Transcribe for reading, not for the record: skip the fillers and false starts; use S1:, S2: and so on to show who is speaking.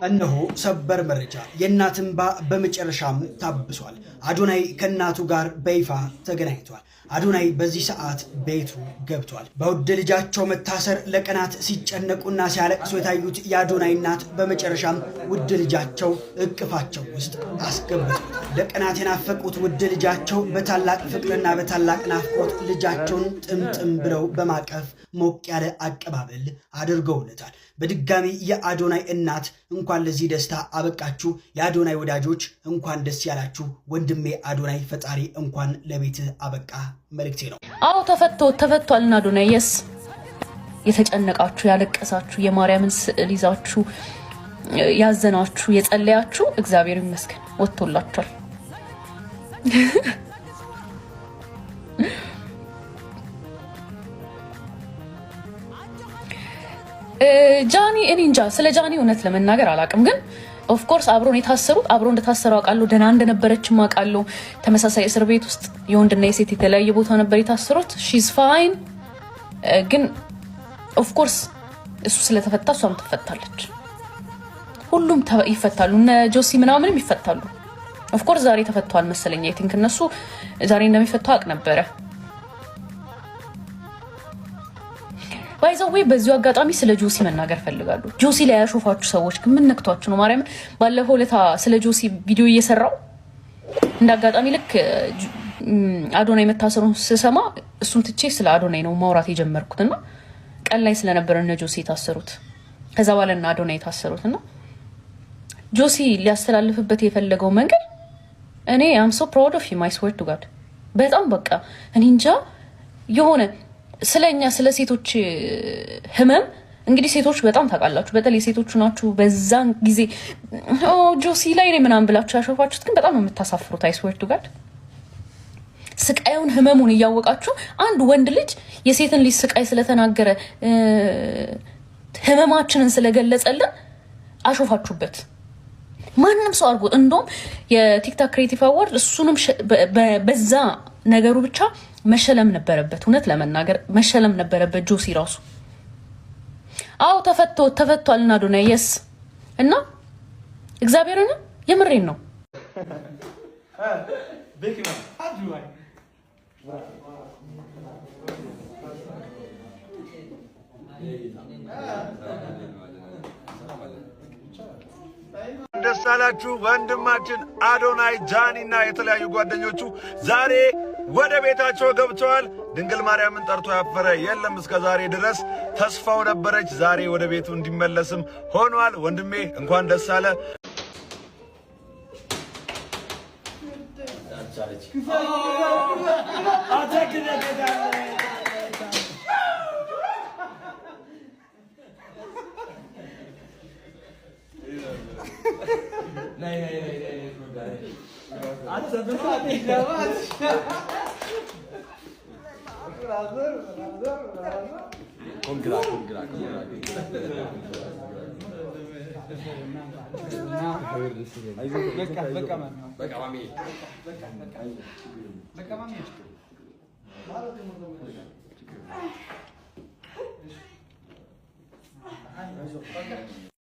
S1: እነሆ ሰበር መረጃ የእናት እንባ በመጨረሻም ታብሷል። አዶናይ ከእናቱ ጋር በይፋ ተገናኝቷል። አዶናይ በዚህ ሰዓት ቤቱ ገብቷል። በውድ ልጃቸው መታሰር ለቀናት ሲጨነቁና ሲያለቅሱ የታዩት የአዶናይ እናት በመጨረሻም ውድ ልጃቸው እቅፋቸው ውስጥ አስገብቷል። ለቀናት የናፈቁት ውድ ልጃቸው በታላቅ ፍቅርና በታላቅ ናፍቆት ልጃቸውን ጥምጥም ብለው በማቀፍ ሞቅ ያለ አቀባበል አድርገውለታል። በድጋሚ የአዶናይ እናት እንኳን ለዚህ ደስታ አበቃችሁ። የአዶናይ ወዳጆች እንኳን ደስ ያላችሁ። ወንድሜ አዶናይ ፈጣሪ እንኳን ለቤትህ አበቃ መልእክቴ ነው።
S2: አዎ ተፈቷልና አዶናይ የስ የተጨነቃችሁ ያለቀሳችሁ የማርያምን ስዕል ይዛችሁ ያዘናችሁ የጸለያችሁ እግዚአብሔር ይመስገን ወጥቶላችኋል። ጃኒ እኔ እንጃ ስለ ጃኒ እውነት ለመናገር አላውቅም፣ ግን ኦፍ ኮርስ አብሮን የታሰሩት አብሮ እንደታሰሩ አውቃለሁ። ደህና እንደነበረችም አውቃለሁ። ተመሳሳይ እስር ቤት ውስጥ የወንድና የሴት የተለያየ ቦታ ነበር የታሰሩት። ሺዝ ፋይን። ግን ኦፍ ኮርስ እሱ ስለተፈታ እሷም ትፈታለች። ሁሉም ይፈታሉ። እነ ጆሲ ምናምንም ይፈታሉ። ኦፍ ኮርስ ዛሬ ተፈቷል መሰለኝ። አይ ቲንክ እነሱ ዛሬ እንደሚፈቱ አውቅ ነበረ። ባይዘው በዚሁ አጋጣሚ ስለ ጆሲ መናገር ፈልጋለሁ። ጆሲ ላይ ያሾፋችሁ ሰዎች ግን ምን ነክቷችሁ ነው? ማርያም ባለፈው ለታ ስለ ጆሲ ቪዲዮ እየሰራው እንደ አጋጣሚ ልክ አዶናይ መታሰሩን ስሰማ እሱን ትቼ ስለ አዶናይ ነው ማውራት የጀመርኩትና ቀን ላይ ስለነበረ እነ ጆሲ የታሰሩት ከዛ በኋላ እና አዶናይ የታሰሩትና ጆሲ ሊያስተላልፍበት የፈለገው መንገድ እኔ አም ሶ ፕራውድ ኦፍ ዩ ማይ ስዌር ቱ ጋድ በጣም በቃ እኔ እንጃ የሆነ ስለኛ ስለ ሴቶች ህመም እንግዲህ ሴቶች በጣም ታውቃላችሁ፣ በተለይ ሴቶቹ ናችሁ በዛን ጊዜ ጆሲ ላይ ነው ምናምን ብላችሁ ያሾፋችሁት፣ ግን በጣም ነው የምታሳፍሩት። አይ ስዌር ቱ ጋድ ስቃዩን ህመሙን እያወቃችሁ አንድ ወንድ ልጅ የሴትን ልጅ ስቃይ ስለተናገረ ህመማችንን ስለገለጸልን አሾፋችሁበት። ማንንም ሰው አድርጎ እንደውም የቲክቶክ ክሬቲቭ አዋርድ እሱንም በዛ ነገሩ ብቻ መሸለም ነበረበት። እውነት ለመናገር መሸለም ነበረበት ጆሲ ራሱ። አዎ ተፈቷልና አዶናይ የስ እና እግዚአብሔርን የምሬን ነው።
S3: ደስ አላችሁ ወንድማችን አዶናይ ጃኒ እና የተለያዩ ጓደኞቹ ዛሬ ወደ ቤታቸው ገብተዋል። ድንግል ማርያምን ጠርቶ ያፈረ የለም እስከ ዛሬ ድረስ። ተስፋው ነበረች፣ ዛሬ ወደ ቤቱ እንዲመለስም ሆኗል። ወንድሜ እንኳን ደስ አለ።